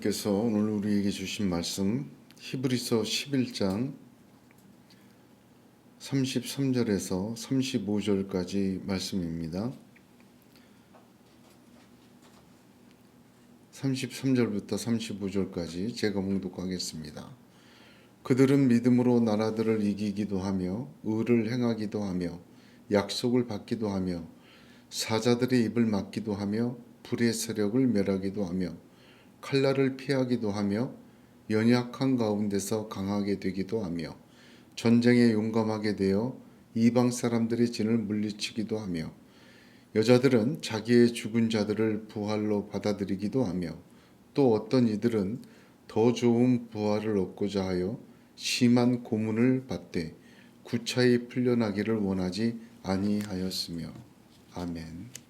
하나님께서 오늘 우리에게 주신 말씀 히브리서 11장 33절에서 35절까지 말씀입니다. 33절부터 35절까지 제가 봉독하겠습니다. 그들은 믿음으로 나라들을 이기기도 하며 의를 행하기도 하며 약속을 받기도 하며 사자들의 입을 막기도 하며 불의 세력을 멸하기도 하며 칼날을 피하기도 하며 연약한 가운데서 강하게 되기도 하며 전쟁에 용감하게 되어 이방 사람들의 진을 물리치기도 하며 여자들은 자기의 죽은 자들을 부활로 받아들이기도 하며 또 어떤 이들은 더 좋은 부활을 얻고자 하여 심한 고문을 받되 구차히 풀려나기를 원하지 아니하였으며. 아멘.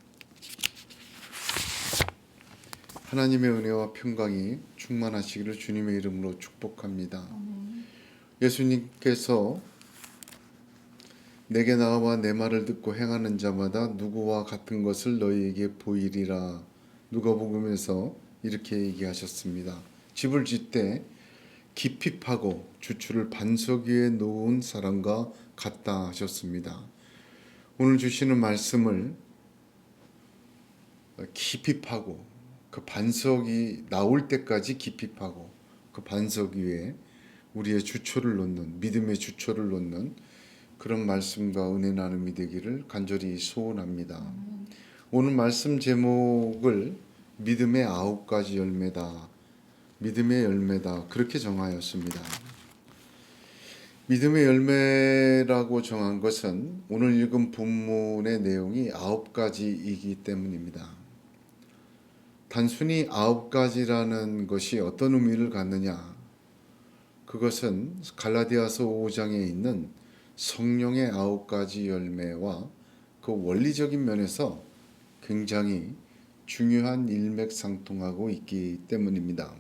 하나님의 은혜와 평강이 충만하시기를 주님의 이름으로 축복합니다. 예수님께서 내게 나와 내 말을 듣고 행하는 자마다 누구와 같은 것을 너희에게 보이리라. 누가복음에서 이렇게 얘기하셨습니다. 집을 짓되 깊이 파고 주추를 반석 위에 놓은 사람과 같다 하셨습니다. 오늘 주시는 말씀을 깊이 파고 그 반석이 나올 때까지 깊이 파고 그 반석 위에 우리의 주초를 놓는, 믿음의 주초를 놓는 그런 말씀과 은혜 나눔이 되기를 간절히 소원합니다. 오늘 말씀 제목을 믿음의 9가지 열매다, 믿음의 열매다 그렇게 정하였습니다. 믿음의 열매라고 정한 것은 오늘 읽은 본문의 내용이 9가지이기 때문입니다. 단순히 9가지라는 것이 어떤 의미를 갖느냐? 그것은 갈라디아서 5장에 있는 성령의 9가지 열매와 그 원리적인 면에서 굉장히 중요한 일맥상통하고 있기 때문입니다.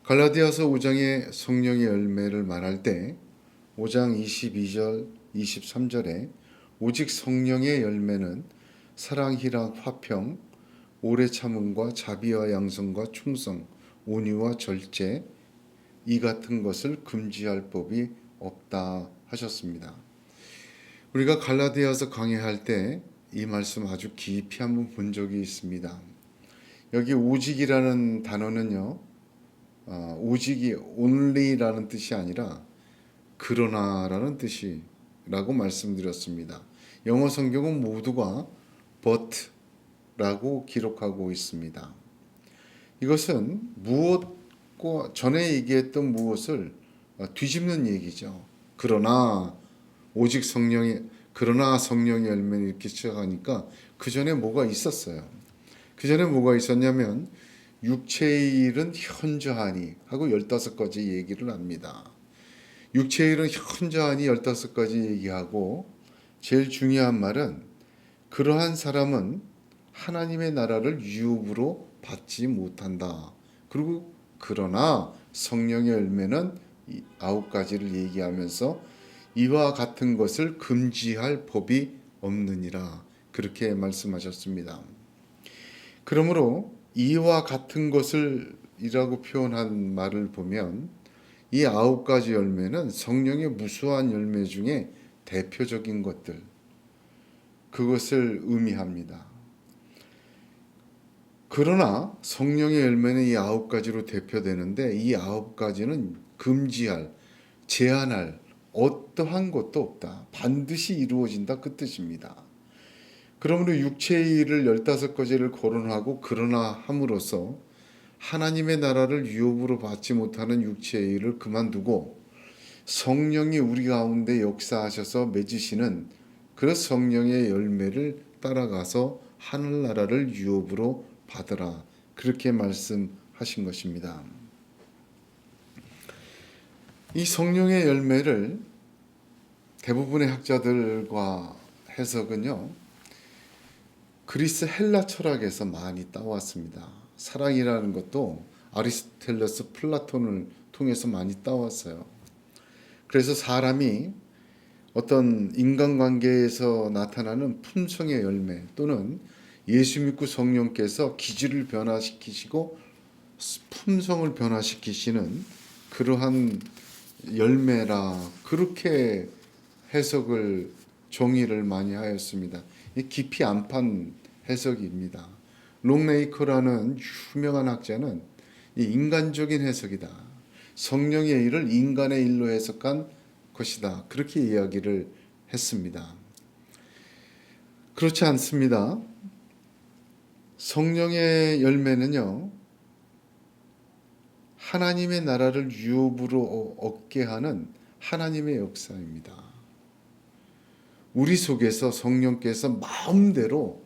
갈라디아서 5장의 성령의 열매를 말할 때 5장 22절, 23절에 오직 성령의 열매는 사랑, 희락, 화평, 오래 참음과 자비와 양선과 충성, 온유와 절제 이 같은 것을 금지할 법이 없다 하셨습니다. 우리가 갈라디아서 강의할 때 이 말씀 아주 깊이 한번 본 적이 있습니다. 여기 오직이라는 단어는요, 오직이 only라는 뜻이 아니라 그러나라는 뜻이라고 말씀드렸습니다. 영어 성경은 모두가 but 라고 기록하고 있습니다. 이것은 무엇과 전에 얘기했던 무엇을 뒤집는 얘기죠. 그러나 오직 그러나 성령의 열매는 이렇게 시작하니까 그 전에 뭐가 있었어요. 그 전에 뭐가 있었냐면 육체의 일은 현저하니 하고 15가지 얘기를 합니다. 육체의 일은 현저하니 15가지 얘기하고 제일 중요한 말은 그러한 사람은 하나님의 나라를 유업으로 받지 못한다. 그리고 그러나 성령의 열매는 9가지를 얘기하면서 이와 같은 것을 금지할 법이 없느니라. 그렇게 말씀하셨습니다. 그러므로 이와 같은 것을 이라고 표현한 말을 보면 이 9가지 열매는 성령의 무수한 열매 중에 대표적인 것들, 그것을 의미합니다. 그러나 성령의 열매는 이 9가지로 대표되는데 이 9가지는 금지할, 제한할 어떠한 것도 없다. 반드시 이루어진다 그 뜻입니다. 그러므로 육체의 일을 15가지를 거론하고 그러나 함으로써 하나님의 나라를 유업으로 받지 못하는 육체의 일을 그만두고 성령이 우리 가운데 역사하셔서 맺으시는 그 성령의 열매를 따라가서 하늘나라를 유업으로 받으라. 그렇게 말씀하신 것입니다. 이 성령의 열매를 대부분의 학자들과 해석은요, 그리스 헬라 철학에서 많이 따왔습니다. 사랑이라는 것도 아리스토텔레스, 플라톤을 통해서 많이 따왔어요. 그래서 사람이 어떤 인간관계에서 나타나는 품성의 열매 또는 예수 믿고 성령께서 기질을 변화시키시고 품성을 변화시키시는 그러한 열매라 그렇게 해석을 정의를 많이 하였습니다. 이 깊이 안 판 해석입니다. 롱레이커라는 유명한 학자는 이 인간적인 해석이다. 성령의 일을 인간의 일로 해석한 것이다. 그렇게 이야기를 했습니다. 그렇지 않습니다. 성령의 열매는요, 하나님의 나라를 유업으로 얻게 하는 하나님의 역사입니다. 우리 속에서 성령께서 마음대로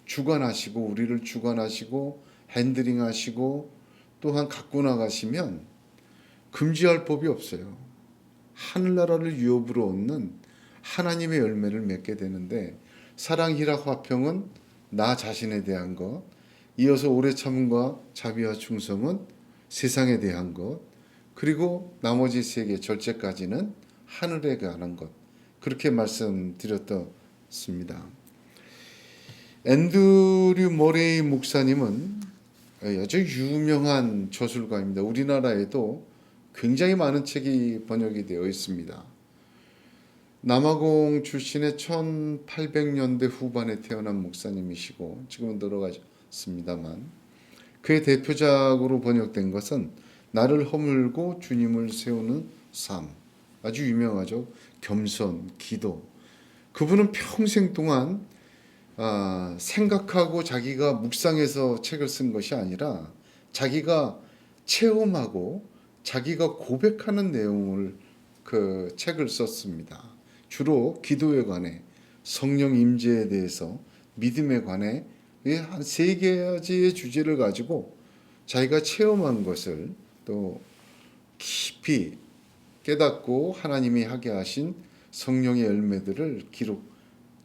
주관하시고 우리를 주관하시고 핸들링하시고 또한 갖고 나가시면 금지할 법이 없어요. 하늘나라를 유업으로 얻는 하나님의 열매를 맺게 되는데, 사랑, 희락, 화평은 나 자신에 대한 것, 이어서 오래 참음과 자비와 충성은 세상에 대한 것, 그리고 나머지 세 개 절제까지는 하늘에 관한 것, 그렇게 말씀드렸습니다. 앤드류 머레이 목사님은 아주 유명한 저술가입니다. 우리나라에도 굉장히 많은 책이 번역이 되어 있습니다. 남아공 출신의 1800년대 후반에 태어난 목사님이시고 지금은 돌아가셨습니다만, 그의 대표작으로 번역된 것은 나를 허물고 주님을 세우는 삶, 아주 유명하죠. 겸손, 기도. 그분은 평생 동안 생각하고 자기가 묵상해서 책을 쓴 것이 아니라 자기가 체험하고 자기가 고백하는 내용을 그 책을 썼습니다. 주로 기도에 관해, 성령 임재에 대해서, 믿음에 관해 한 세 가지의 주제를 가지고 자기가 체험한 것을 또 깊이 깨닫고 하나님이 하게 하신 성령의 열매들을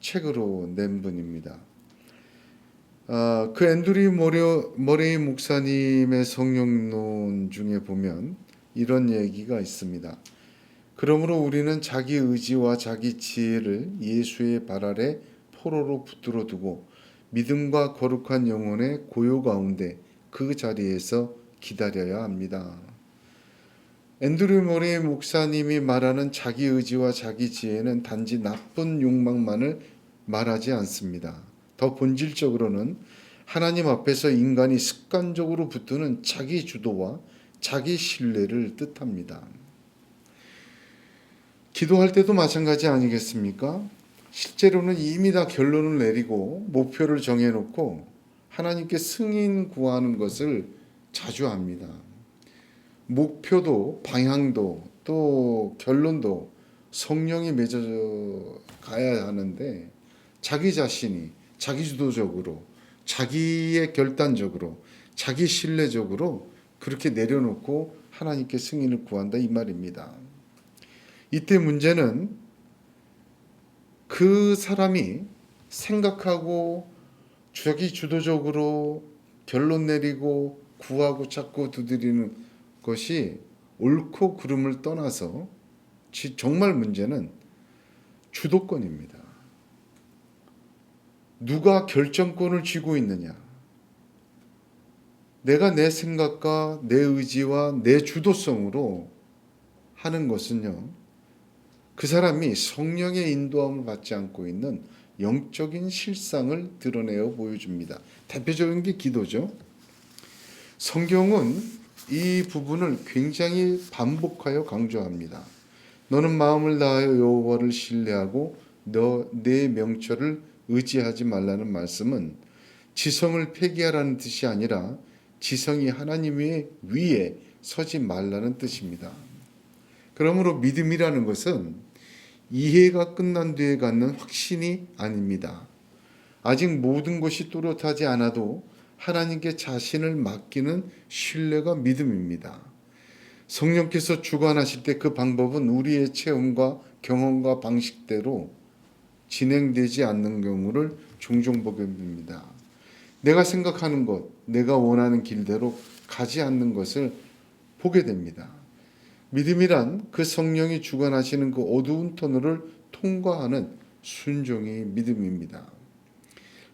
책으로 낸 분입니다. 그 앤드류 머레이 목사님의 성령론 중에 보면 이런 얘기가 있습니다. 그러므로 우리는 자기 의지와 자기 지혜를 예수의 발 아래 포로로 붙들어 두고 믿음과 거룩한 영혼의 고요 가운데 그 자리에서 기다려야 합니다. 앤드류 머레이 목사님이 말하는 자기 의지와 자기 지혜는 단지 나쁜 욕망만을 말하지 않습니다. 더 본질적으로는 하나님 앞에서 인간이 습관적으로 붙드는 자기 주도와 자기 신뢰를 뜻합니다. 기도할 때도 마찬가지 아니겠습니까? 실제로는 이미 다 결론을 내리고 목표를 정해놓고 하나님께 승인 구하는 것을 자주 합니다. 목표도 방향도 또 결론도 성령이 맺어 가야 하는데, 자기 자신이 자기주도적으로, 자기의 결단적으로, 자기 신뢰적으로 그렇게 내려놓고 하나님께 승인을 구한다 이 말입니다. 이때 문제는 그 사람이 생각하고 자기 주도적으로 결론 내리고 구하고 찾고 두드리는 것이 옳고 그름을 떠나서 정말 문제는 주도권입니다. 누가 결정권을 쥐고 있느냐? 내가 내 생각과 내 의지와 내 주도성으로 하는 것은요, 그 사람이 성령의 인도함을 받지 않고 있는 영적인 실상을 드러내어 보여줍니다. 대표적인 게 기도죠. 성경은 이 부분을 굉장히 반복하여 강조합니다. 너는 마음을 다하여 여호와를 신뢰하고 내 명철을 의지하지 말라는 말씀은 지성을 폐기하라는 뜻이 아니라 지성이 하나님 위에 서지 말라는 뜻입니다. 그러므로 믿음이라는 것은 이해가 끝난 뒤에 갖는 확신이 아닙니다. 아직 모든 것이 뚜렷하지 않아도 하나님께 자신을 맡기는 신뢰가 믿음입니다. 성령께서 주관하실 때 그 방법은 우리의 체험과 경험과 방식대로 진행되지 않는 경우를 종종 보게 됩니다. 내가 생각하는 것, 내가 원하는 길대로 가지 않는 것을 보게 됩니다. 믿음이란 그 성령이 주관하시는 그 어두운 터널을 통과하는 순종이 믿음입니다.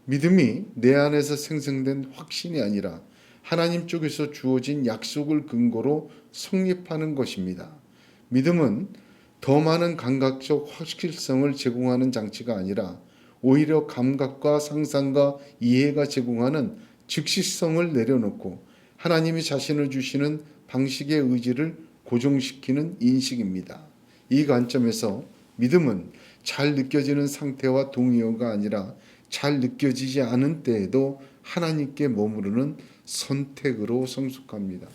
믿음이 내 안에서 생성된 확신이 아니라 하나님 쪽에서 주어진 약속을 근거로 성립하는 것입니다. 믿음은 더 많은 감각적 확실성을 제공하는 장치가 아니라 오히려 감각과 상상과 이해가 제공하는 즉시성을 내려놓고 하나님이 자신을 주시는 방식의 의지를 고정시키는 인식입니다. 이 관점에서 믿음은 잘 느껴지는 상태와 동의어가 아니라 잘 느껴지지 않은 때에도 하나님께 머무르는 선택으로 성숙합니다.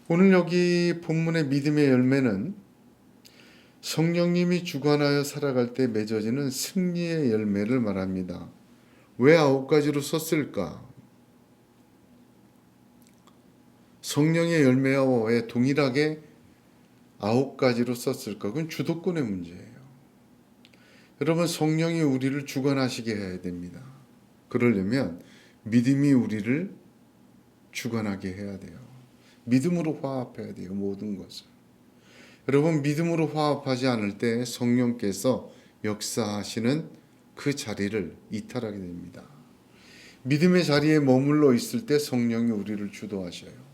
오늘 여기 본문의 믿음의 열매는 성령님이 주관하여 살아갈 때 맺어지는 승리의 열매를 말합니다. 왜 9가지로 썼을까? 성령의 열매와 왜 동일하게 9가지로 썼을까? 그건 주도권의 문제예요. 여러분, 성령이 우리를 주관하시게 해야 됩니다. 그러려면 믿음이 우리를 주관하게 해야 돼요. 믿음으로 화합해야 돼요. 모든 것을. 여러분, 믿음으로 화합하지 않을 때 성령께서 역사하시는 그 자리를 이탈하게 됩니다. 믿음의 자리에 머물러 있을 때 성령이 우리를 주도하셔요.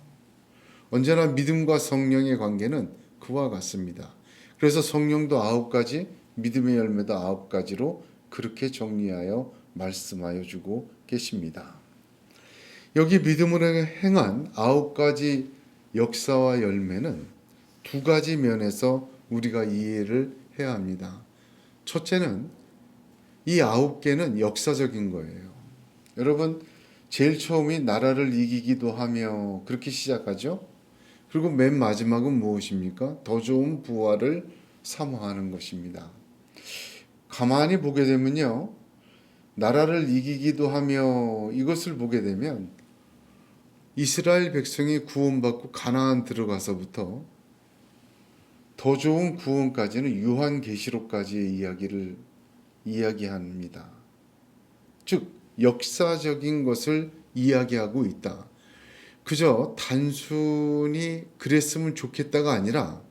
언제나 믿음과 성령의 관계는 그와 같습니다. 그래서 성령도 9가지, 믿음의 열매도 9가지로 그렇게 정리하여 말씀하여 주고 계십니다. 여기 믿음으로 행한 9가지 역사와 열매는 2가지 면에서 우리가 이해를 해야 합니다. 첫째는 이 9개는 역사적인 거예요. 여러분, 제일 처음이 나라를 이기기도 하며 그렇게 시작하죠. 그리고 맨 마지막은 무엇입니까? 더 좋은 부활을 사모하는 것입니다. 가만히 보게 되면요, 나라를 이기기도 하며 이것을 보게 되면 이스라엘 백성이 구원받고 가나안 들어가서부터 더 좋은 구원까지는 요한계시록까지의 이야기를 이야기합니다. 즉 역사적인 것을 이야기하고 있다. 그저 단순히 그랬으면 좋겠다가 아니라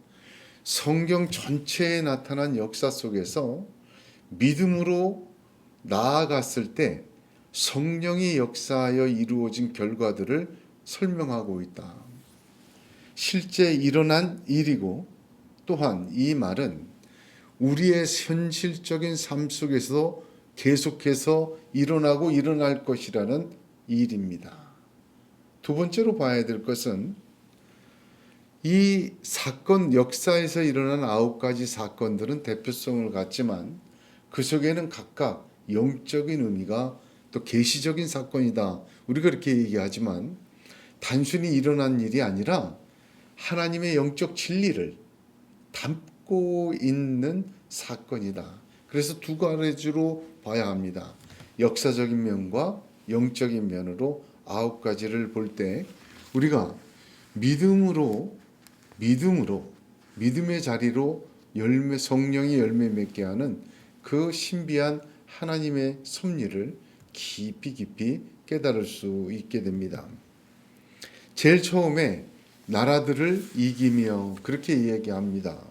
성경 전체에 나타난 역사 속에서 믿음으로 나아갔을 때 성령이 역사하여 이루어진 결과들을 설명하고 있다. 실제 일어난 일이고 또한 이 말은 우리의 현실적인 삶 속에서 계속해서 일어나고 일어날 것이라는 일입니다. 두 번째로 봐야 될 것은 이 사건, 역사에서 일어난 9가지 사건들은 대표성을 갖지만 그 속에는 각각 영적인 의미가 또 계시적인 사건이다. 우리가 그렇게 얘기하지만 단순히 일어난 일이 아니라 하나님의 영적 진리를 담고 있는 사건이다. 그래서 2가지로 봐야 합니다. 역사적인 면과 영적인 면으로 9가지를 볼 때 우리가 믿음의 자리로 성령이 열매 맺게 하는 그 신비한 하나님의 섭리를 깊이 깨달을 수 있게 됩니다. 제일 처음에 나라들을 이기며 그렇게 이야기합니다.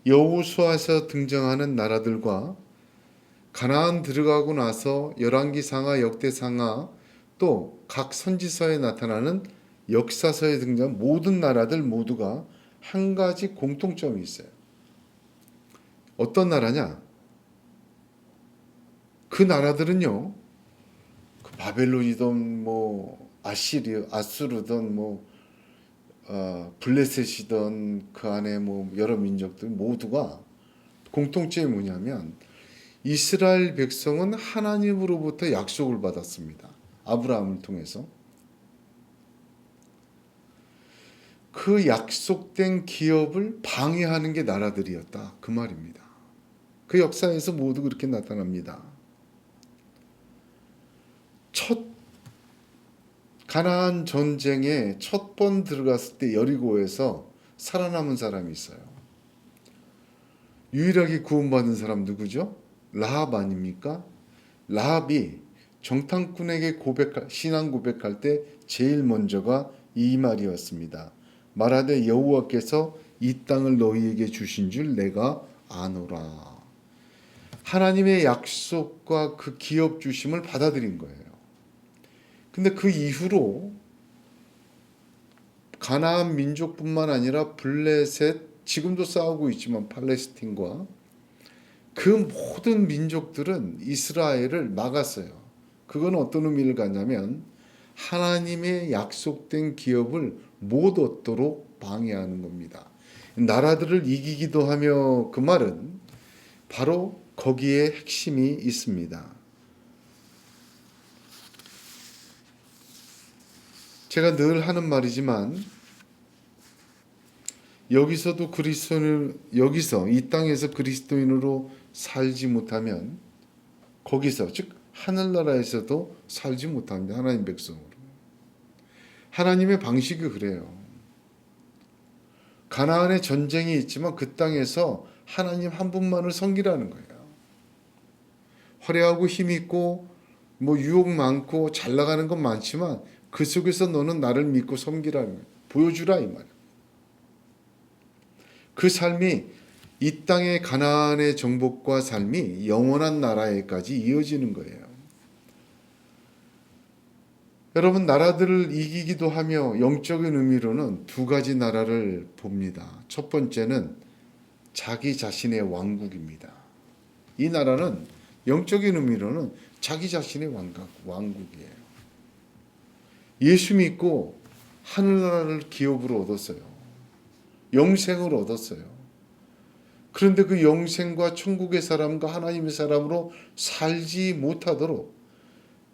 여호수아에서 등장하는 나라들과 가나안 들어가고 나서 열왕기상하, 역대상하 또 각 선지서에 나타나는 역사서에 등장한 모든 나라들 모두가 한 가지 공통점이 있어요. 어떤 나라냐? 그 나라들은요, 그 바벨론이든 아수르든 블레셋이든 그 안에 여러 민족들 모두가 공통점이 뭐냐면 이스라엘 백성은 하나님으로부터 약속을 받았습니다. 아브라함을 통해서. 그 약속된 기업을 방해하는 게 나라들이었다. 그 말입니다. 그 역사에서 모두 그렇게 나타납니다. 첫 가나안 전쟁에 첫 번 들어갔을 때 여리고에서 살아남은 사람이 있어요. 유일하게 구원받은 사람 누구죠? 라합 아닙니까? 라합이 정탐꾼에게 신앙 고백할 때 제일 먼저가 이 말이었습니다. 말하되 여호와께서 이 땅을 너희에게 주신 줄 내가 아노라. 하나님의 약속과 그 기업 주심을 받아들인 거예요. 근데 그 이후로 가나안 민족뿐만 아니라 블레셋, 지금도 싸우고 있지만 팔레스틴과 그 모든 민족들은 이스라엘을 막았어요. 그건 어떤 의미를 갖냐면 하나님의 약속된 기업을 못 얻도록 방해하는 겁니다. 나라들을 이기기도 하며, 그 말은 바로 거기에 핵심이 있습니다. 제가 늘 하는 말이지만 여기서 이 땅에서 그리스도인으로 살지 못하면 거기서, 즉 하늘나라에서도 살지 못합니다. 하나님 백성으로. 하나님의 방식이 그래요. 가나안에 전쟁이 있지만 그 땅에서 하나님 한 분만을 섬기라는 거예요. 화려하고 힘있고 유혹 많고 잘 나가는 건 많지만 그 속에서 너는 나를 믿고 섬기라는 거예요. 보여주라 이 말이에요. 그 삶이 이 땅의 가나안의 정복과 삶이 영원한 나라에까지 이어지는 거예요. 여러분, 나라들을 이기기도 하며 영적인 의미로는 두 가지 나라를 봅니다. 첫 번째는 자기 자신의 왕국입니다. 이 나라는 영적인 의미로는 자기 자신의 왕국이에요. 예수 믿고 하늘나라를 기업으로 얻었어요. 영생을 얻었어요. 그런데 그 영생과 천국의 사람과 하나님의 사람으로 살지 못하도록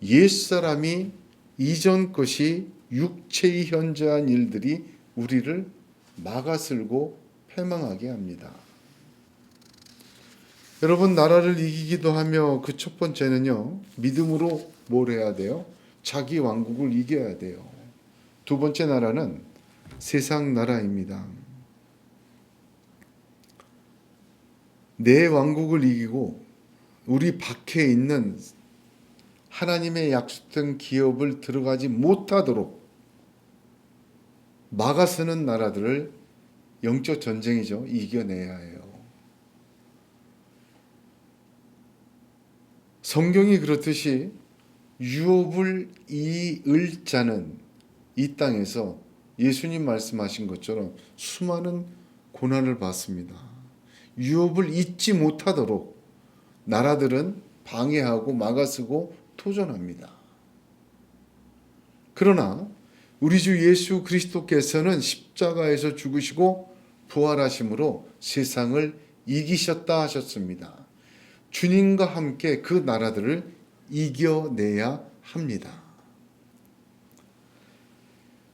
옛사람이 이전 것이 육체의 현저한 일들이 우리를 막아설고 패망하게 합니다. 여러분, 나라를 이기기도 하며 그 첫 번째는요, 믿음으로 뭘 해야 돼요? 자기 왕국을 이겨야 돼요. 두 번째 나라는 세상 나라입니다. 내 왕국을 이기고 우리 밖에 있는 하나님의 약속된 기업을 들어가지 못하도록 막아서는 나라들을, 영적 전쟁이죠, 이겨내야 해요. 성경이 그렇듯이 유업을 이을 자는 이 땅에서 예수님 말씀하신 것처럼 수많은 고난을 받습니다. 유업을 잊지 못하도록 나라들은 방해하고 막아서고 도전합니다. 그러나 우리 주 예수 그리스도께서는 십자가에서 죽으시고 부활하심으로 세상을 이기셨다 하셨습니다. 주님과 함께 그 나라들을 이겨내야 합니다.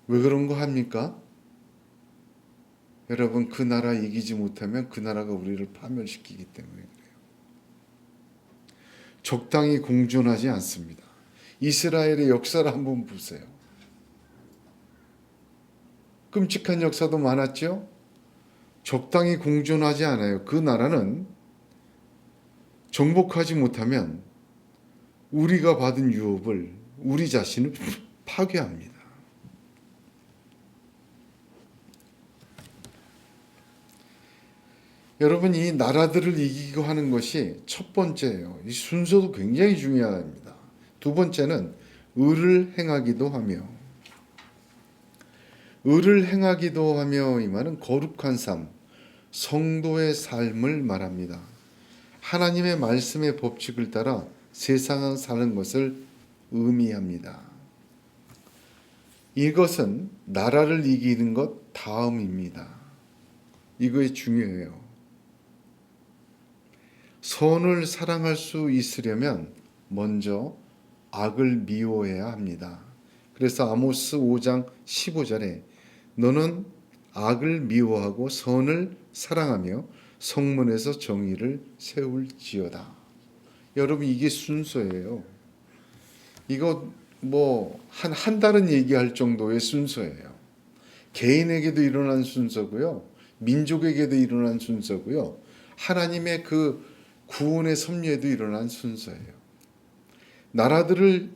왜 그런 거 합니까? 여러분, 그 나라 이기지 못하면 그 나라가 우리를 파멸시키기 때문에 그래요. 적당히 공존하지 않습니다. 이스라엘의 역사를 한번 보세요. 끔찍한 역사도 많았죠? 적당히 공존하지 않아요. 그 나라는 정복하지 못하면 우리가 받은 유업을, 우리 자신을 파괴합니다. 여러분, 이 나라들을 이기고 하는 것이 첫 번째예요. 이 순서도 굉장히 중요합니다. 두 번째는 의를 행하기도 하며, 의를 행하기도 하며 이 말은 거룩한 삶, 성도의 삶을 말합니다. 하나님의 말씀의 법칙을 따라 세상을 사는 것을 의미합니다. 이것은 나라를 이기는 것 다음입니다. 이거에 중요해요. 선을 사랑할 수 있으려면 먼저 악을 미워해야 합니다. 그래서 아모스 5장 15절에 너는 악을 미워하고 선을 사랑하며 성문에서 정의를 세울지어다. 여러분, 이게 순서예요. 이거 한 달은 얘기할 정도의 순서예요. 개인에게도 일어난 순서고요. 민족에게도 일어난 순서고요. 하나님의 그 구원의 섭리에도 일어난 순서예요. 나라들을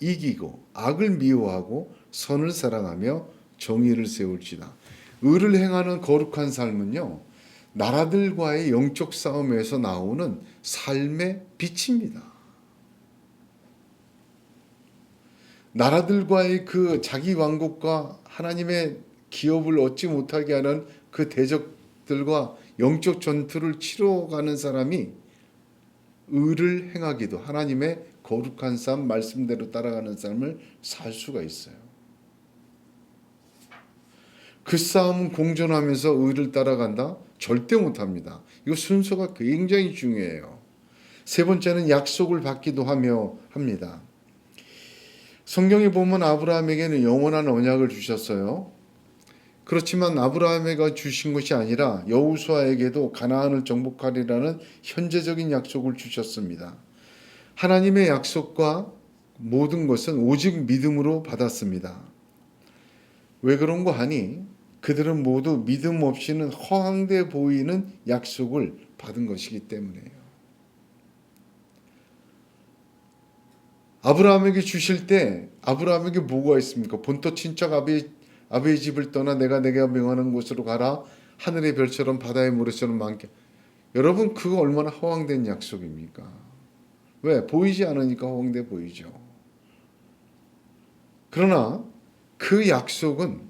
이기고 악을 미워하고 선을 사랑하며 정의를 세울지다. 의를 행하는 거룩한 삶은요, 나라들과의 영적 싸움에서 나오는 삶의 빛입니다. 나라들과의 그 자기 왕국과 하나님의 기업을 얻지 못하게 하는 그 대적들과 영적 전투를 치러가는 사람이 의를 행하기도 하나님의 거룩한 삶 말씀대로 따라가는 삶을 살 수가 있어요. 그 싸움은 공존하면서 의를 따라간다? 절대 못합니다. 이거 순서가 굉장히 중요해요. 세 번째는 약속을 받기도 하며 합니다. 성경에 보면 아브라함에게는 영원한 언약을 주셨어요. 그렇지만 아브라함에게 주신 것이 아니라 여호수아에게도 가나안을 정복하리라는 현재적인 약속을 주셨습니다. 하나님의 약속과 모든 것은 오직 믿음으로 받았습니다. 왜 그런가 하니 그들은 모두 믿음 없이는 허황돼 보이는 약속을 받은 것이기 때문이에요. 아브라함에게 주실 때 아브라함에게 뭐가 있습니까? 본토 친척 아비의 집을 떠나 내가 명하는 곳으로 가라. 하늘의 별처럼 바다의 모래처럼 많게. 여러분 그거 얼마나 허황된 약속입니까? 왜? 보이지 않으니까 허황돼 보이죠. 그러나 그 약속은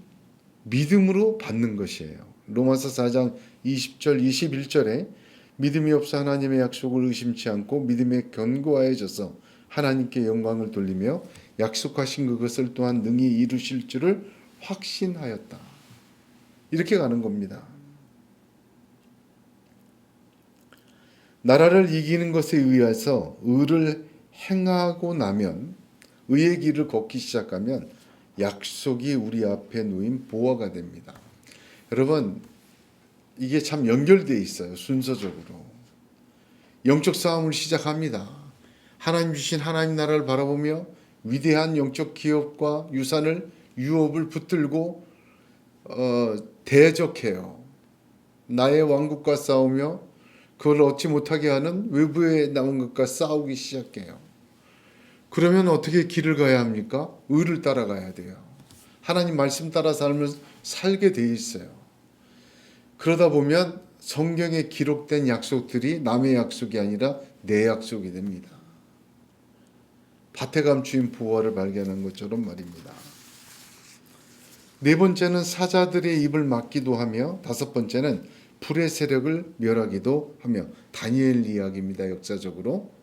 믿음으로 받는 것이에요. 로마서 4장 20절 21절에 믿음이 없어 하나님의 약속을 의심치 않고 믿음에 견고하여져서 하나님께 영광을 돌리며 약속하신 그것을 또한 능히 이루실 줄을 확신하였다. 이렇게 가는 겁니다. 나라를 이기는 것에 의해서 의를 행하고 나면 의의 길을 걷기 시작하면 약속이 우리 앞에 놓인 보화가 됩니다. 여러분 이게 참 연결되어 있어요. 순서적으로. 영적 싸움을 시작합니다. 하나님 주신 하나님 나라를 바라보며 위대한 영적 기업과 유업을 붙들고 대적해요. 나의 왕국과 싸우며 그걸 얻지 못하게 하는 외부에 나온 것과 싸우기 시작해요. 그러면 어떻게 길을 가야 합니까? 의를 따라가야 돼요. 하나님 말씀 따라 삶을 살게 돼 있어요. 그러다 보면 성경에 기록된 약속들이 남의 약속이 아니라 내 약속이 됩니다. 밭에 감추인 보화를 발견한 것처럼 말입니다. 네 번째는 사자들의 입을 막기도 하며 다섯 번째는 불의 세력을 멸하기도 하며 다니엘 이야기입니다. 역사적으로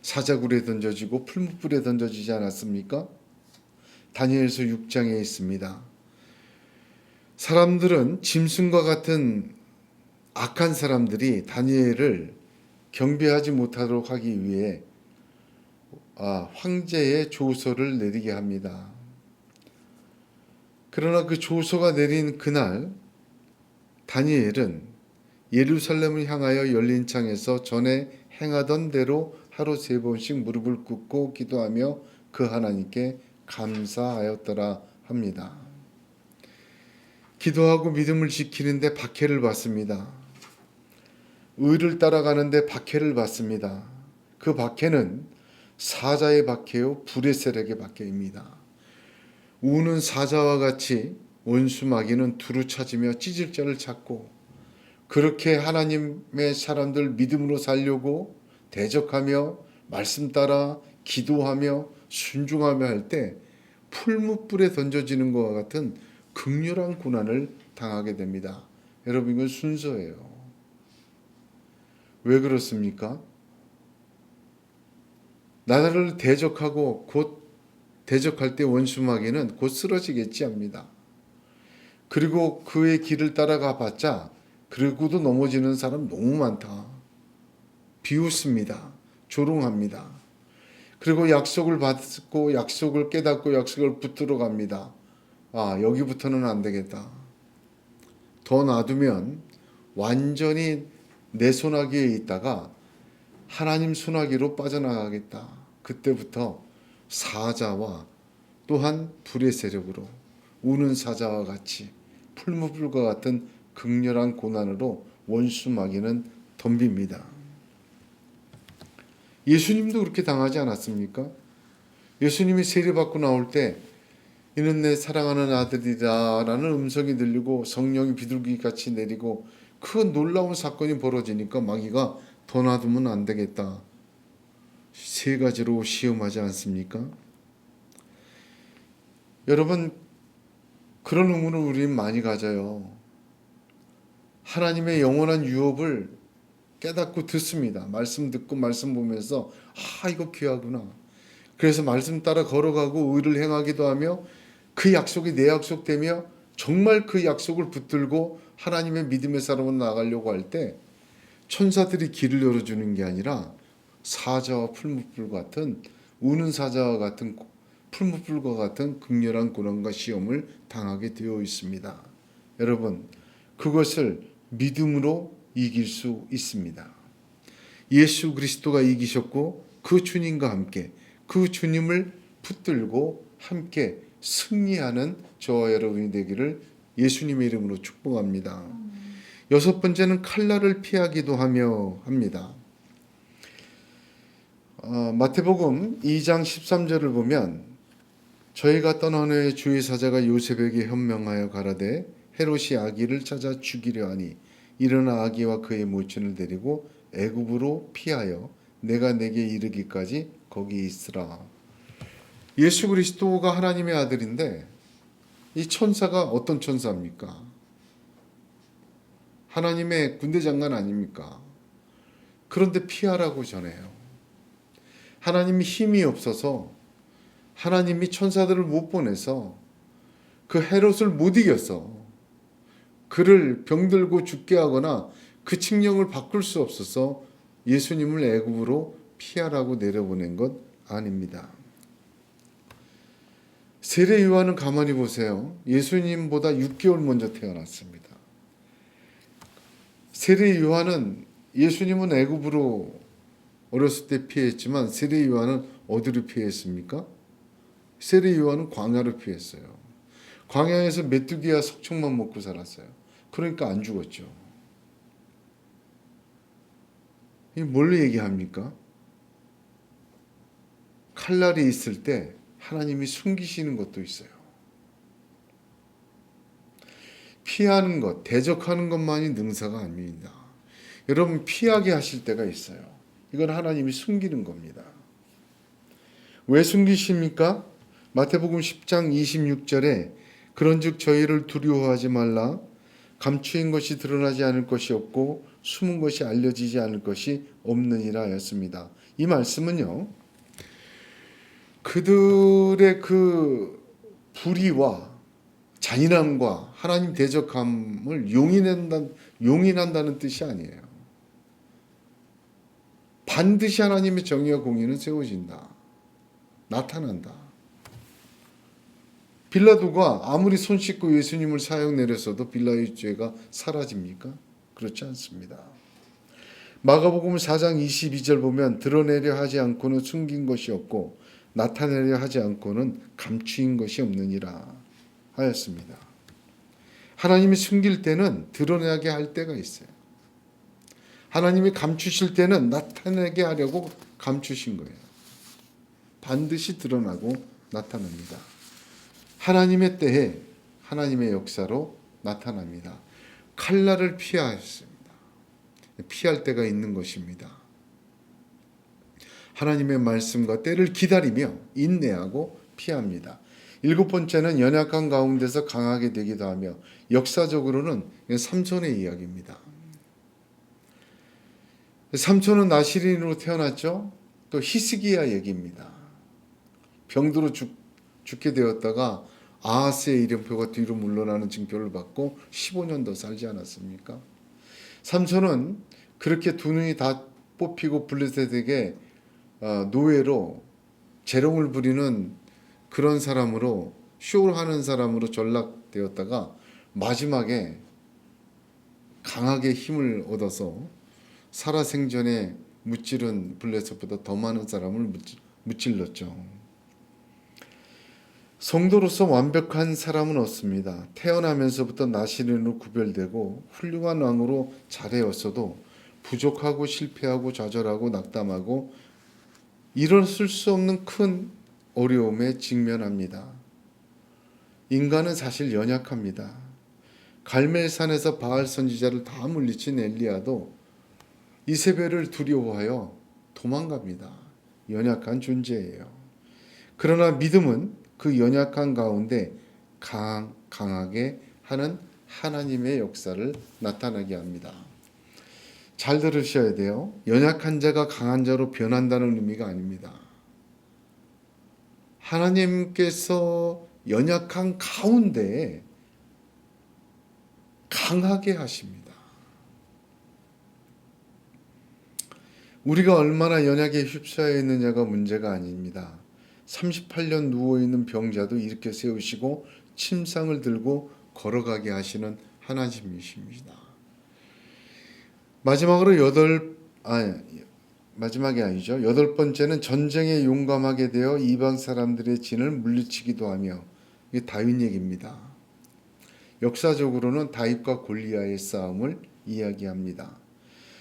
사자굴에 던져지고 풀무불에 던져지지 않았습니까? 다니엘서 6장에 있습니다. 사람들은 짐승과 같은 악한 사람들이 다니엘을 경배하지 못하도록 하기 위해 황제의 조서를 내리게 합니다. 그러나 그 조서가 내린 그날 다니엘은 예루살렘을 향하여 열린 창에서 전에 행하던 대로 하루 3번씩 무릎을 꿇고 기도하며 그 하나님께 감사하였더라 합니다. 기도하고 믿음을 지키는데 박해를 받습니다. 의를 따라가는데 박해를 받습니다. 그 박해는 사자의 박해요, 불의 세력의 박해입니다. 우는 사자와 같이 원수 마귀는 두루 찾으며 찢을 자를 찾고 그렇게 하나님의 사람들 믿음으로 살려고 대적하며 말씀 따라 기도하며 순종하며 할 때 풀무불에 던져지는 것과 같은 극렬한 고난을 당하게 됩니다. 여러분 이건 순서예요. 왜 그렇습니까? 나라를 대적하고 곧 대적할 때 원수 마귀는 곧 쓰러지겠지 합니다. 그리고 그의 길을 따라가 봤자 그러고도 넘어지는 사람 너무 많다. 비웃습니다. 조롱합니다. 그리고 약속을 받고 약속을 깨닫고 약속을 붙들어 갑니다. 여기부터는 안 되겠다. 더 놔두면 완전히 내 손아귀에 있다가 하나님 손아귀로 빠져나가겠다. 그때부터 사자와 또한 불의 세력으로 우는 사자와 같이 풀무불과 같은 극렬한 고난으로 원수 마귀는 덤빕니다. 예수님도 그렇게 당하지 않았습니까? 예수님이 세례받고 나올 때 이는 내 사랑하는 아들이다 라는 음성이 들리고 성령이 비둘기같이 내리고 그 놀라운 사건이 벌어지니까 마귀가 더 놔두면 안 되겠다. 세 가지로 시험하지 않습니까? 여러분, 그런 의문을 우리는 많이 가져요. 하나님의 영원한 유업을 깨닫고 듣습니다. 말씀 듣고 말씀 보면서 이거 귀하구나. 그래서 말씀 따라 걸어가고 의를 행하기도 하며 그 약속이 내 약속되며 정말 그 약속을 붙들고 하나님의 믿음의 사람으로 나가려고 할 때 천사들이 길을 열어주는 게 아니라 사자와 풀무불 같은 우는 사자와 같은 풀무불과 같은 극렬한 고난과 시험을 당하게 되어 있습니다. 여러분, 그것을 믿음으로 이길 수 있습니다. 예수 그리스도가 이기셨고 그 주님과 함께 그 주님을 붙들고 함께 승리하는 저와 여러분이 되기를 예수님의 이름으로 축복합니다. 여섯 번째는 칼날을 피하기도 하며 합니다. 마태복음 2장 13절을 보면 저희가 떠난 후에 주의 사자가 요셉에게 현명하여 가라되 헤롯이 아기를 찾아 죽이려 하니 일어나 아기와 그의 모친을 데리고 애굽으로 피하여 내가 내게 이르기까지 거기 있으라. 예수 그리스도가 하나님의 아들인데 이 천사가 어떤 천사입니까? 하나님의 군대 장관 아닙니까? 그런데 피하라고 전해요. 하나님이 힘이 없어서 하나님이 천사들을 못 보내서 그 헤롯을 못 이겨서 그를 병들고 죽게 하거나 그 칙령을 바꿀 수 없어서 예수님을 애굽으로 피하라고 내려보낸 것 아닙니다. 세례 요한은 가만히 보세요. 예수님보다 6개월 먼저 태어났습니다. 세례 요한은 예수님은 애굽으로 어렸을 때 피했지만 세례 요한은 어디로 피했습니까? 세례 요한은 광야로 피했어요. 광야에서 메뚜기와 석청만 먹고 살았어요. 그러니까 안 죽었죠. 이 뭘로 얘기합니까? 칼날이 있을 때 하나님이 숨기시는 것도 있어요. 피하는 것, 대적하는 것만이 능사가 아닙니다. 여러분, 피하게 하실 때가 있어요. 이건 하나님이 숨기는 겁니다. 왜 숨기십니까? 마태복음 10장 26절에 그런즉 저희를 두려워하지 말라. 감추인 것이 드러나지 않을 것이 없고 숨은 것이 알려지지 않을 것이 없느니라 하였습니다. 이 말씀은요, 그들의 그 불의와 잔인함과 하나님 대적함을 용인한다는 뜻이 아니에요. 반드시 하나님의 정의와 공의는 세워진다. 나타난다. 빌라도가 아무리 손 씻고 예수님을 사형 내렸어도 빌라의 죄가 사라집니까? 그렇지 않습니다. 마가복음 4장 22절 보면 드러내려 하지 않고는 숨긴 것이 없고 나타내려 하지 않고는 감추인 것이 없느니라 하였습니다. 하나님이 숨길 때는 드러나게 할 때가 있어요. 하나님이 감추실 때는 나타내게 하려고 감추신 거예요. 반드시 드러나고 나타납니다. 하나님의 때에 하나님의 역사로 나타납니다. 칼날을 피하였습니다. 피할 때가 있는 것입니다. 하나님의 말씀과 때를 기다리며 인내하고 피합니다. 일곱 번째는 연약한 가운데서 강하게 되기도 하며 역사적으로는 삼손의 이야기입니다. 삼손은 나시린으로 태어났죠. 또 히스기야 얘기입니다. 병들어 죽게 되었다가 아하스의 이름표가 뒤로 물러나는 징표를 받고 15년 더 살지 않았습니까? 삼손은 그렇게 두 눈이 다 뽑히고 블레셋에게 노예로 재롱을 부리는 그런 사람으로 쇼하는 사람으로 전락되었다가 마지막에 강하게 힘을 얻어서 살아생전에 무찌른 블레셋보다 더 많은 사람을 무찔렀죠. 성도로서 완벽한 사람은 없습니다. 태어나면서부터 나시린으로 구별되고 훌륭한 왕으로 자라였어도 부족하고 실패하고 좌절하고 낙담하고 일어설 수 없는 큰 어려움에 직면합니다. 인간은 사실 연약합니다. 갈멜산에서 바알 선지자를 다 물리친 엘리야도 이세벨을 두려워하여 도망갑니다. 연약한 존재예요. 그러나 믿음은 그 연약한 가운데 강하게 하는 하나님의 역사를 나타나게 합니다. 잘 들으셔야 돼요. 연약한 자가 강한 자로 변한다는 의미가 아닙니다. 하나님께서 연약한 가운데 강하게 하십니다. 우리가 얼마나 연약에 휩싸여 있느냐가 문제가 아닙니다. 38년 누워있는 병자도 일으켜 세우시고 침상을 들고 걸어가게 하시는 하나님이십니다. 마지막이 아니죠. 8번째는 전쟁에 용감하게 되어 이방 사람들의 진을 물리치기도 하며, 이게 다윗 얘기입니다. 역사적으로는 다윗과 골리앗의 싸움을 이야기합니다.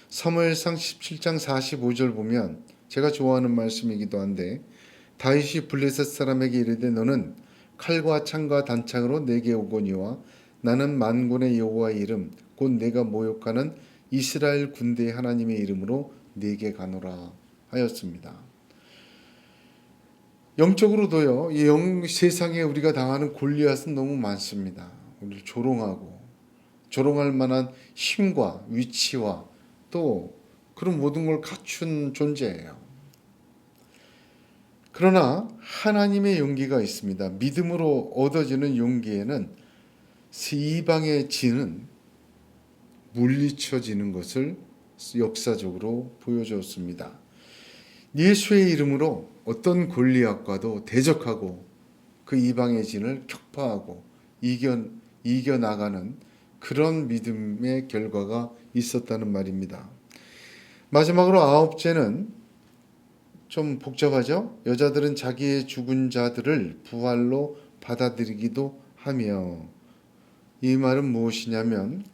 사무엘상 17장 45절 보면 제가 좋아하는 말씀이기도 한데, 다윗이 블레셋 사람에게 이르되 너는 칼과 창과 단창으로 내게 오거니와 나는 만군의 여호와의 이름 곧 내가 모욕하는 이스라엘 군대의 하나님의 이름으로 내게 가노라 하였습니다. 영적으로도요, 이 세상에 우리가 당하는 골리앗은 너무 많습니다. 우리를 조롱할 만한 힘과 위치와 또 그런 모든 걸 갖춘 존재예요. 그러나 하나님의 용기가 있습니다. 믿음으로 얻어지는 용기에는 이방의 진은 물리쳐지는 것을 역사적으로 보여주었습니다. 예수의 이름으로 어떤 골리앗과도 대적하고 그 이방의 진을 격파하고 이겨나가는 그런 믿음의 결과가 있었다는 말입니다. 마지막으로 9째는 좀 복잡하죠? 여자들은 자기의 죽은 자들을 부활로 받아들이기도 하며, 이 말은 무엇이냐면,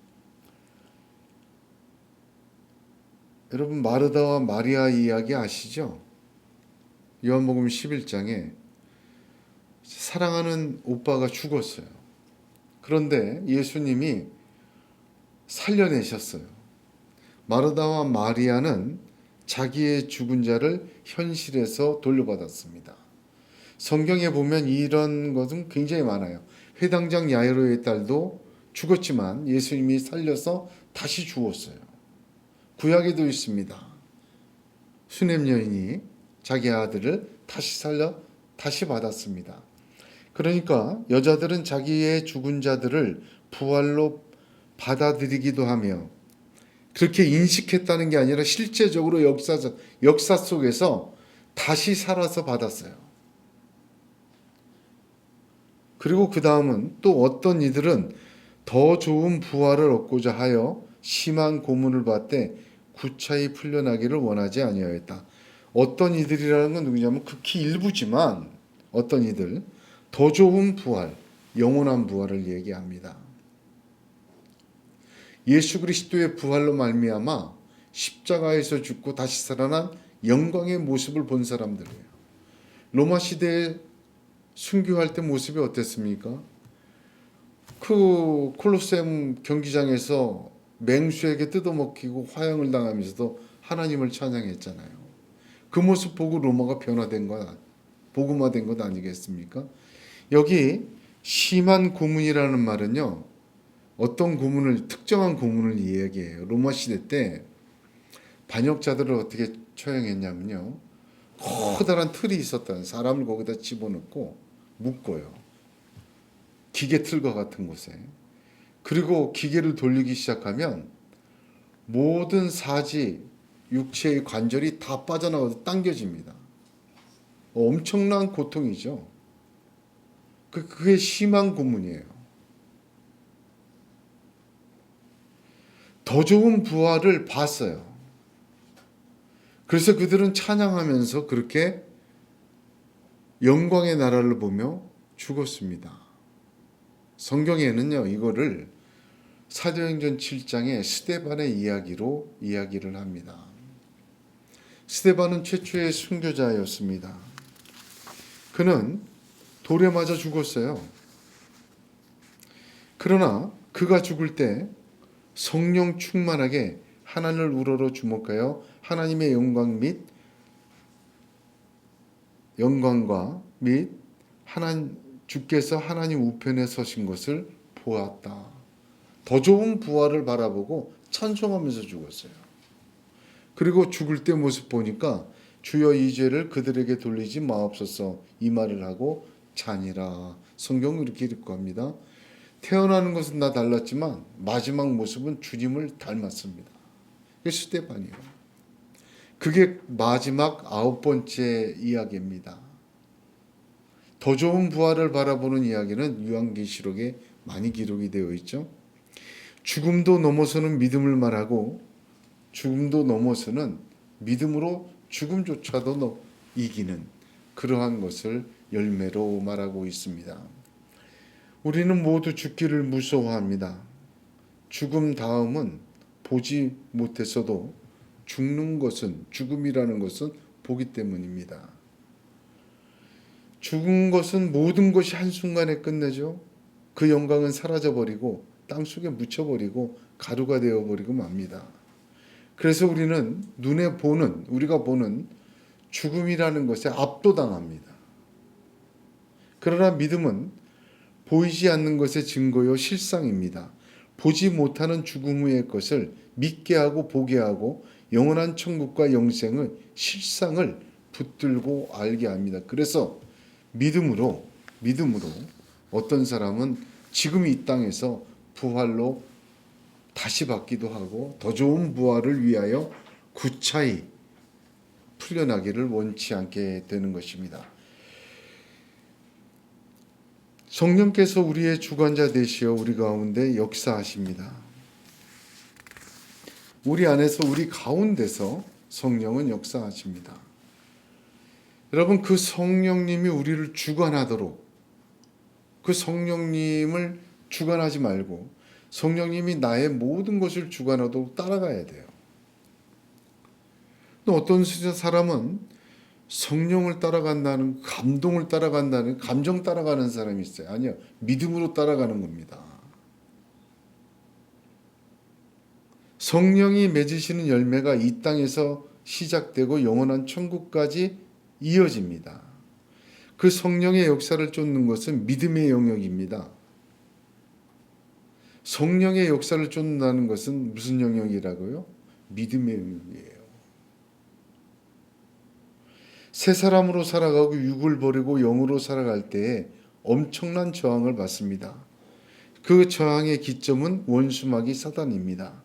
여러분 마르다와 마리아 이야기 아시죠? 요한복음 11장에 사랑하는 오빠가 죽었어요. 그런데 예수님이 살려내셨어요. 마르다와 마리아는 자기의 죽은 자를 현실에서 돌려받았습니다. 성경에 보면 이런 것은 굉장히 많아요. 회당장 야이로의 딸도 죽었지만 예수님이 살려서 다시 주었어요. 구약에도 있습니다. 수넴 여인이 자기 아들을 다시 받았습니다. 그러니까 여자들은 자기의 죽은 자들을 부활로 받아들이기도 하며, 그렇게 인식했다는 게 아니라 실제적으로 역사 속에서 다시 살아서 받았어요. 그리고 그 다음은 또 어떤 이들은 더 좋은 부활을 얻고자 하여 심한 고문을 받되 구차히 풀려나기를 원하지 아니하였다. 어떤 이들이라는 건 누구냐면 극히 일부지만 어떤 이들, 더 좋은 부활, 영원한 부활을 얘기합니다. 예수 그리스도의 부활로 말미암아 십자가에서 죽고 다시 살아난 영광의 모습을 본 사람들이에요. 로마 시대에 순교할 때 모습이 어땠습니까? 그 콜로세움 경기장에서 맹수에게 뜯어먹히고 화형을 당하면서도 하나님을 찬양했잖아요. 그 모습 보고 로마가 복음화된 것 아니겠습니까? 여기 심한 고문이라는 말은요, 특정한 고문을 이야기해요. 로마 시대 때 반역자들을 어떻게 처형했냐면요, 커다란 틀이 있었다는, 사람을 거기다 집어넣고 묶어요. 기계틀과 같은 곳에. 그리고 기계를 돌리기 시작하면 모든 사지, 육체의 관절이 다 빠져나가서 당겨집니다. 엄청난 고통이죠. 그게 심한 고문이에요. 더 좋은 부활을 봤어요. 그래서 그들은 찬양하면서 그렇게 영광의 나라를 보며 죽었습니다. 성경에는요, 이거를 사도행전 7장의 스데반의 이야기로 이야기를 합니다. 스데반은 최초의 순교자였습니다. 그는 돌에 맞아 죽었어요. 그러나 그가 죽을 때 성령 충만하게 하나님을 우러러 주목하여 하나님의 영광과 및 주께서 하나님 우편에 서신 것을 보았다. 더 좋은 부활을 바라보고 찬송하면서 죽었어요. 그리고 죽을 때 모습 보니까 주여 이 죄를 그들에게 돌리지 마옵소서 이 말을 하고 자니라. 성경은 이렇게 기록합니다. 태어나는 것은 다 달랐지만 마지막 모습은 주님을 닮았습니다. 그게 스데반이에요. 그게 마지막 9번째 이야기입니다. 더 좋은 부활을 바라보는 이야기는 요한계시록에 많이 기록이 되어 있죠. 죽음도 넘어서는 믿음을 말하고 죽음도 넘어서는 믿음으로 죽음조차도 이기는 그러한 것을 열매로 말하고 있습니다. 우리는 모두 죽기를 무서워합니다. 죽음 다음은 보지 못했어도 죽음이라는 것은 보기 때문입니다. 죽은 것은 모든 것이 한순간에 끝내죠. 그 영광은 사라져버리고 땅속에 묻혀버리고 가루가 되어버리고 맙니다. 그래서 우리는 우리가 보는 죽음이라는 것에 압도당합니다. 그러나 믿음은 보이지 않는 것의 증거요 실상입니다. 보지 못하는 죽음 후의 것을 믿게 하고 보게 하고 영원한 천국과 영생의 실상을 붙들고 알게 합니다. 그래서 믿음으로 어떤 사람은 지금 이 땅에서 부활로 다시 받기도 하고 더 좋은 부활을 위하여 구차히 풀려나기를 원치 않게 되는 것입니다. 성령께서 우리의 주관자 되시어 우리 가운데 역사하십니다. 우리 안에서 우리 가운데서 성령은 역사하십니다. 여러분 그 성령님이 우리를 주관하도록 그 성령님을 주관하지 말고 성령님이 나의 모든 것을 주관하도록 따라가야 돼요. 또 어떤 사람은 성령을 따라간다는 감동을 따라간다는 감정 따라가는 사람이 있어요. 아니요. 믿음으로 따라가는 겁니다. 성령이 맺으시는 열매가 이 땅에서 시작되고 영원한 천국까지 이어집니다. 그 성령의 역사를 쫓는 것은 믿음의 영역입니다. 성령의 역사를 쫓는다는 것은 무슨 영역이라고요? 믿음의 영역이에요. 새 사람으로 살아가고 육을 버리고 영으로 살아갈 때에 엄청난 저항을 받습니다. 그 저항의 기점은 원수마귀 사단입니다.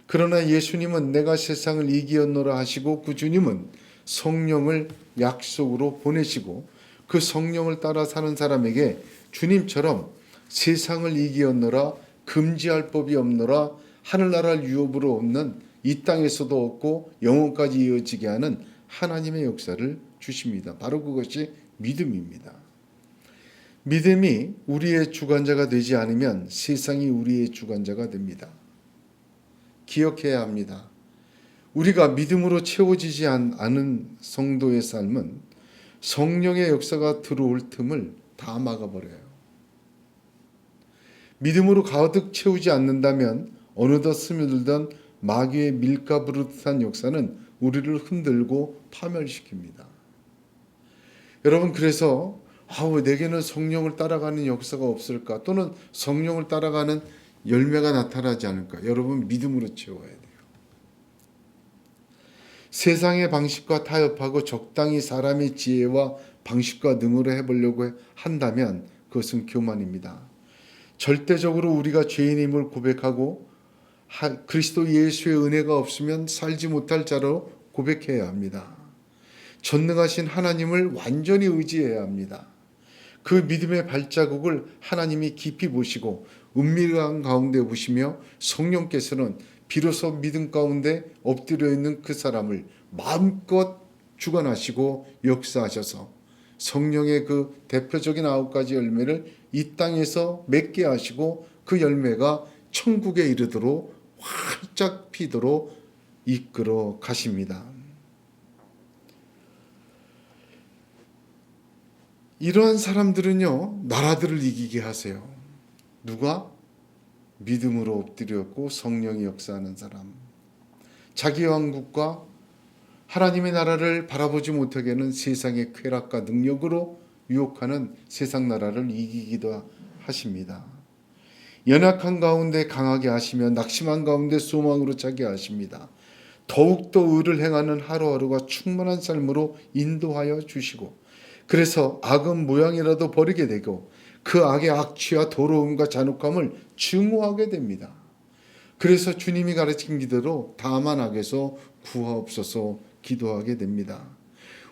그러나 예수님은 내가 세상을 이기었노라 하시고 그 주님은 성령을 약속으로 보내시고 그 성령을 따라 사는 사람에게 주님처럼 세상을 이기었노라 금지할 법이 없노라 하늘나라를 유업으로 없는 이 땅에서도 없고 영원까지 이어지게 하는 하나님의 역사를 주십니다. 바로 그것이 믿음입니다. 믿음이 우리의 주관자가 되지 않으면 세상이 우리의 주관자가 됩니다. 기억해야 합니다. 우리가 믿음으로 채워지지 않은 성도의 삶은 성령의 역사가 들어올 틈을 다 막아버려요. 믿음으로 가득 채우지 않는다면 어느덧 스며들던 마귀의 밀가부르듯한 역사는 우리를 흔들고 파멸시킵니다. 여러분 그래서 왜 내게는 성령을 따라가는 역사가 없을까? 또는 성령을 따라가는 열매가 나타나지 않을까? 여러분 믿음으로 채워야 돼요. 세상의 방식과 타협하고 적당히 사람의 지혜와 방식과 능으로 해보려고 한다면 그것은 교만입니다. 절대적으로 우리가 죄인임을 고백하고 그리스도 예수의 은혜가 없으면 살지 못할 자로 고백해야 합니다. 전능하신 하나님을 완전히 의지해야 합니다. 그 믿음의 발자국을 하나님이 깊이 보시고 은밀한 가운데 보시며 성령께서는 비로소 믿음 가운데 엎드려 있는 그 사람을 마음껏 주관하시고 역사하셔서 성령의 그 대표적인 9가지 열매를 이 땅에서 맺게 하시고 그 열매가 천국에 이르도록 활짝 피도록 이끌어 가십니다. 이러한 사람들은요, 나라들을 이기게 하세요. 누가? 믿음으로 엎드렸고 성령이 역사하는 사람, 자기 왕국과 하나님의 나라를 바라보지 못하게 하는 세상의 쾌락과 능력으로 유혹하는 세상 나라를 이기기도 하십니다. 연약한 가운데 강하게 하시며 낙심한 가운데 소망으로 차게 하십니다. 더욱더 의를 행하는 하루하루가 충만한 삶으로 인도하여 주시고, 그래서 악은 모양이라도 버리게 되고 그 악의 악취와 더러움과 잔혹함을 증오하게 됩니다. 그래서 주님이 가르친 기대로 다만 악에서 구하옵소서 기도하게 됩니다.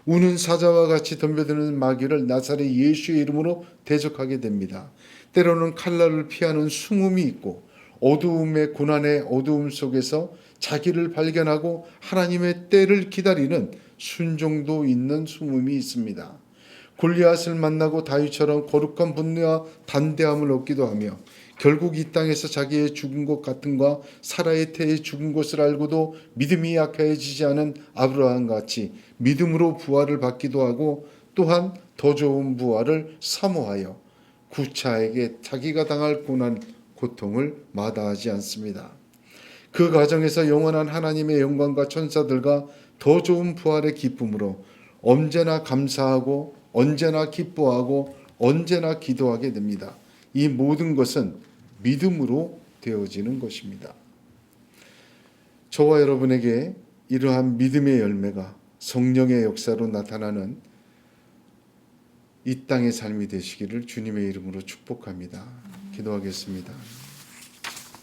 우는 사자와 같이 덤벼드는 마귀를 나사렛 예수의 이름으로 대적하게 됩니다. 때로는 칼날을 피하는 숨음이 있고 어두움의 고난의 어두움 속에서 자기를 발견하고 하나님의 때를 기다리는 순종도 있는 숨음이 있습니다. 골리앗을 만나고 다윗처럼 거룩한 분노와 단대함을 얻기도 하며 결국 이 땅에서 자기의 죽은 것 같은과 사라의 태에 죽은 것을 알고도 믿음이 약해지지 않은 아브라함 같이 믿음으로 부활을 받기도 하고, 또한 더 좋은 부활을 사모하여 구차에게 자기가 당할 고난 고통을 마다하지 않습니다. 그 과정에서 영원한 하나님의 영광과 천사들과 더 좋은 부활의 기쁨으로 언제나 감사하고 언제나 기뻐하고 언제나 기도하게 됩니다. 이 모든 것은 믿음으로 되어지는 것입니다. 저와 여러분에게 이러한 믿음의 열매가 성령의 역사로 나타나는 이 땅의 삶이 되시기를 주님의 이름으로 축복합니다. 기도하겠습니다.